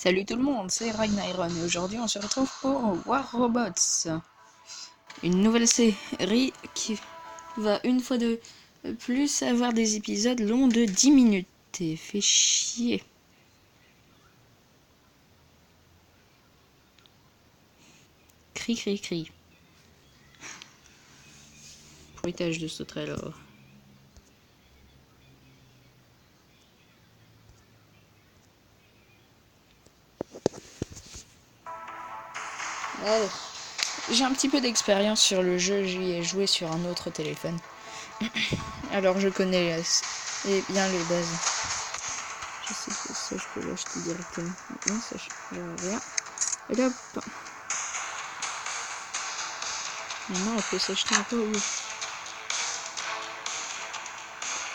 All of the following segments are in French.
Salut tout le monde, c'est Ragniron et aujourd'hui on se retrouve pour War Robots. Une nouvelle série qui va une fois de plus avoir des épisodes longs de 10 minutes. Et fait chier. Cri cri cri. Bruitage de ce trailer. Allez. J'ai un petit peu d'expérience sur le jeu, j'y ai joué sur un autre téléphone. Alors je connais bien les bases. Je sais que ça je peux l'acheter directement. Non, ça je rien. Et là, maintenant on peut s'acheter un peu où.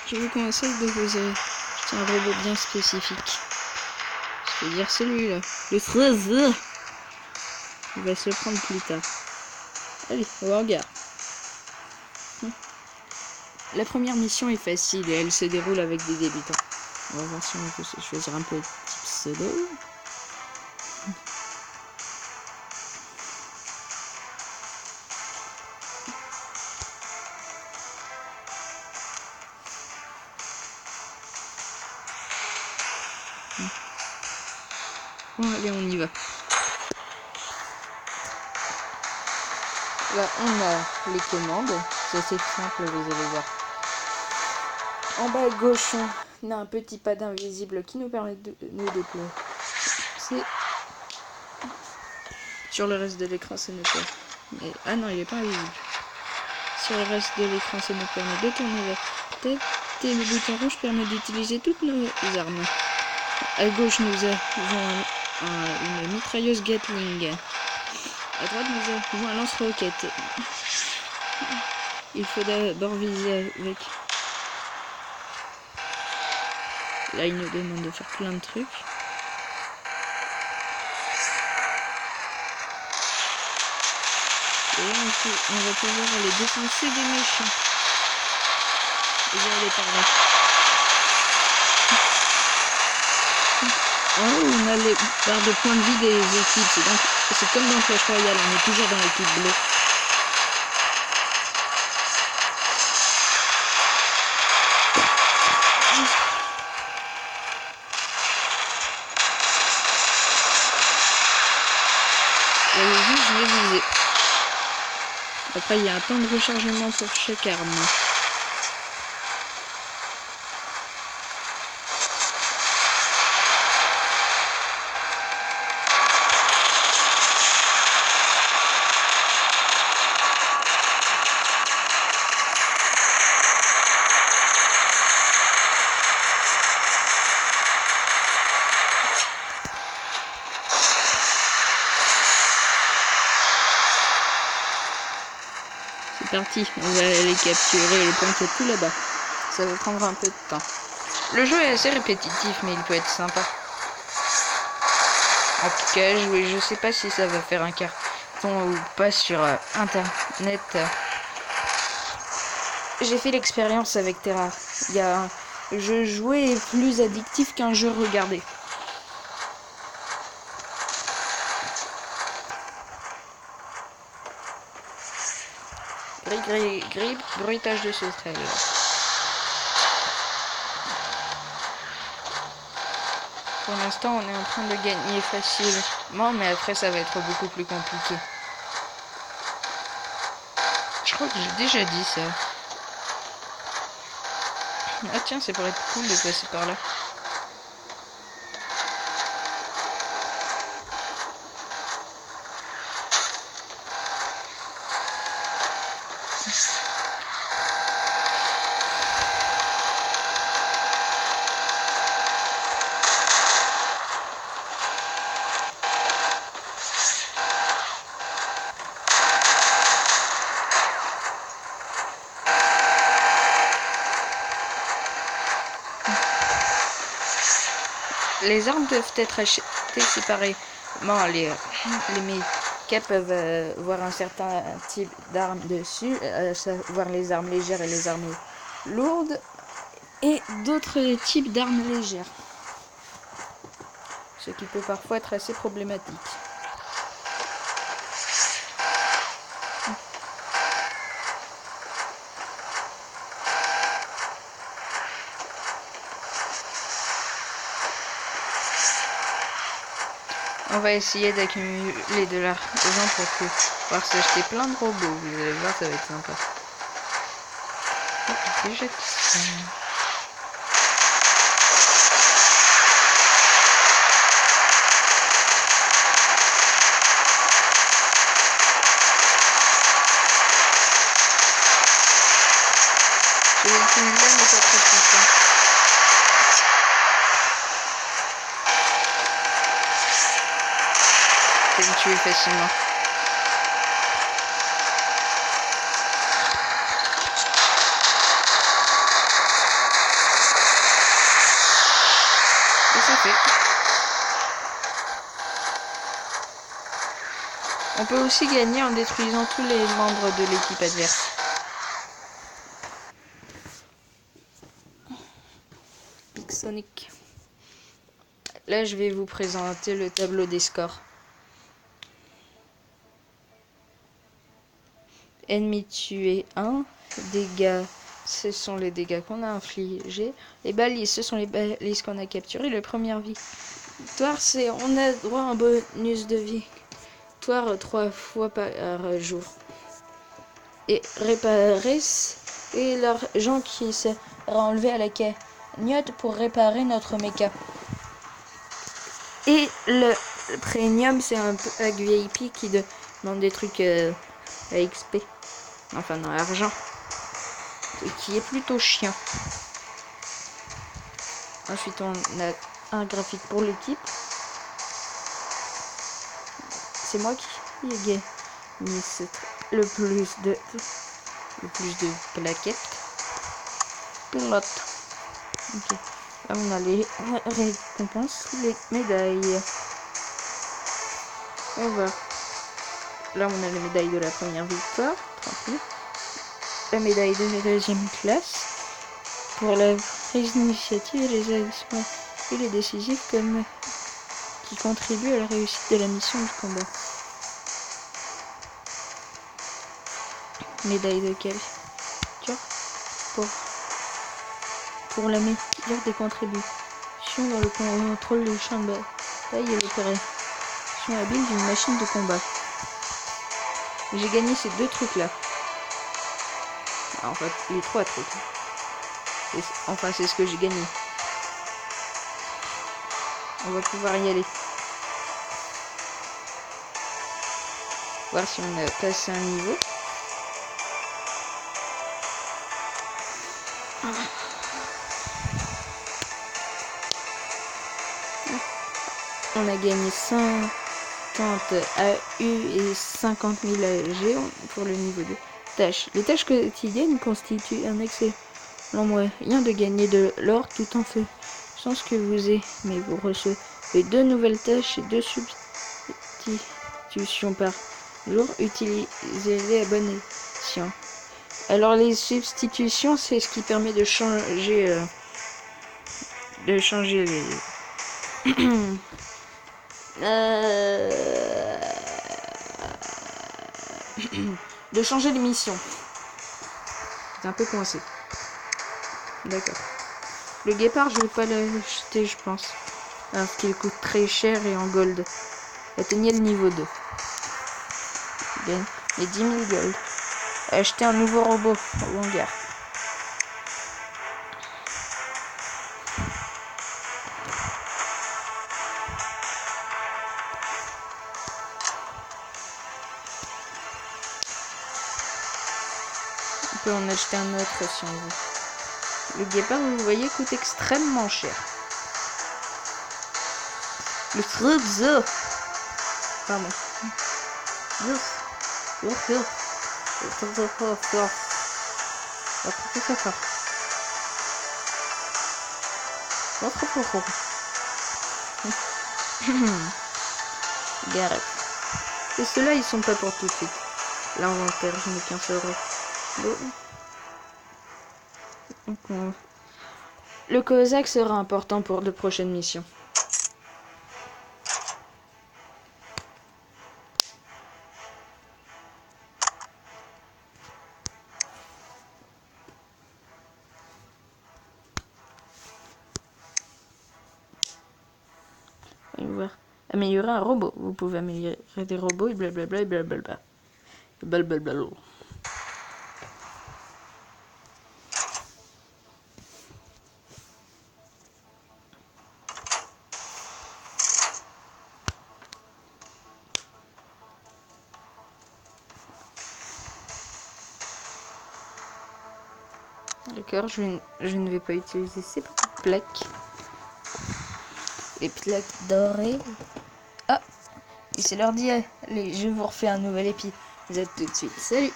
Je vous conseille de vous acheter un robot bien spécifique. Je veux dire celui-là. Le 13. Il va se le prendre plus tard. Allez, on regarde. La première mission est facile et elle se déroule avec des débutants. On va voir si on peut se choisir un petit pseudo. Bon, allez, on y va. Là, on a les commandes. C'est assez simple, vous allez voir. En bas à gauche, on a un petit pad invisible qui nous permet de nous déplacer. Sur le reste de l'écran, ça nous permet. Mais... ah non, il n'est pas invisible. Sur le reste de l'écran, ça nous permet de tourner la tête. Et le bouton rouge permet d'utiliser toutes nos armes. À gauche, nous avons une mitrailleuse Gatling. À droite, nous avons un lance-roquette. Il faut d'abord viser avec... Là, il nous demande de faire plein de trucs. Et là, on va pouvoir aller défoncer des méchants. Et bien aller par là. En haut, on a les barres de points de vie des équipes. C'est comme dans Clash Royale, on est toujours dans l'équipe bleue. Je vais viser. Après, il y a un temps de rechargement pour chaque arme. C'est parti, on va les capturer, le point qui est tout là-bas. Ça va prendre un peu de temps. Le jeu est assez répétitif, mais il peut être sympa. En tout cas, je sais pas si ça va faire un carton ou pas sur internet. J'ai fait l'expérience avec Terra. Le jeu joué est plus addictif qu'un jeu regardé. Grip, bruitage de sauterelle. Pour l'instant, on est en train de gagner facilement, mais après, ça va être beaucoup plus compliqué. Je crois que j'ai déjà dit ça. Ah tiens, c'est pour être cool de passer par là. Les armes peuvent être achetées séparément. Les mechas peuvent voir un certain type d'armes dessus, à savoir les armes légères et les armes lourdes, et d'autres types d'armes légères. ce qui peut parfois être assez problématique. On va essayer d'accumuler de l'argent pour pouvoir s'acheter plein de robots. Vous allez voir, ça va être sympa. Oh, déjà je vais utiliser mais pas trop puissant. Je vais me tuer facilement. Et c'est fait. On peut aussi gagner en détruisant tous les membres de l'équipe adverse. Pixonic. Là, je vais vous présenter le tableau des scores. Ennemi tué 1. Dégâts, ce sont les dégâts qu'on a infligés. Les balises, ce sont les balises qu'on a capturées. La première victoire, c'est on a droit à un bonus de victoire 3 fois par jour. Et réparer, et l'argent qui sera enlevé à la cagnotte pour réparer notre méca. Et le premium, c'est un pack VIP qui demande des trucs à XP. Enfin, dans l'argent. Et qui est plutôt chiant. Ensuite, on a un graphique pour l'équipe. C'est moi qui ai gagné le plus de plaquettes. Pilote. Ok. Là, on a les récompenses, les médailles. On va. Là, on a la médaille de la première victoire. Tranquille. La médaille de la deuxième classe. Pour la prise d'initiative et les actions et les décisifs comme qui contribuent à la réussite de la mission du combat. Médaille de quelle? Pour la meilleure des contributions dans le contrôle du champ de bataille et l'opération habile d'une machine de combat. J'ai gagné ces deux trucs là. En fait, les trois trucs. Enfin, c'est ce que j'ai gagné. On va pouvoir y aller. Voir si on a passé un niveau. On a gagné 50 AU et 50 000 AG pour le niveau 2. Tâches. Les tâches quotidiennes constituent un excellent moyen de gagner de l'or tout en faisant ce que vous aimez. Vous recevez 2 nouvelles tâches et 2 substitutions par jour. Utilisez-les à bon escient. Alors les substitutions, c'est ce qui permet de changer les de changer les missions. C'est un peu coincé. D'accord. Le guépard, je vais pas l'acheter, je pense. Parce qu'il coûte très cher et en gold. Atteignez le niveau 2. Bien. Et 10 000 gold. Acheter un nouveau robot au hangar. On peut en acheter un autre si on veut. Le guépard, vous voyez, coûte extrêmement cher. Le truc zo. Pardon. Gareth. Et ceux-là, ils sont pas pour tout de suite. L'inventaire, je n'ai qu'un seul euros. Le Cosaque sera important pour de prochaines missions. Améliorer un robot. Vous pouvez améliorer des robots et blablabla et blablabla. Blablabla. D'accord, je ne vais pas utiliser ces petites plaques. Les plaques dorées. Ah, et c'est l'heure d'y aller. Allez, je vous refais un nouvel épisode tout de suite. Salut!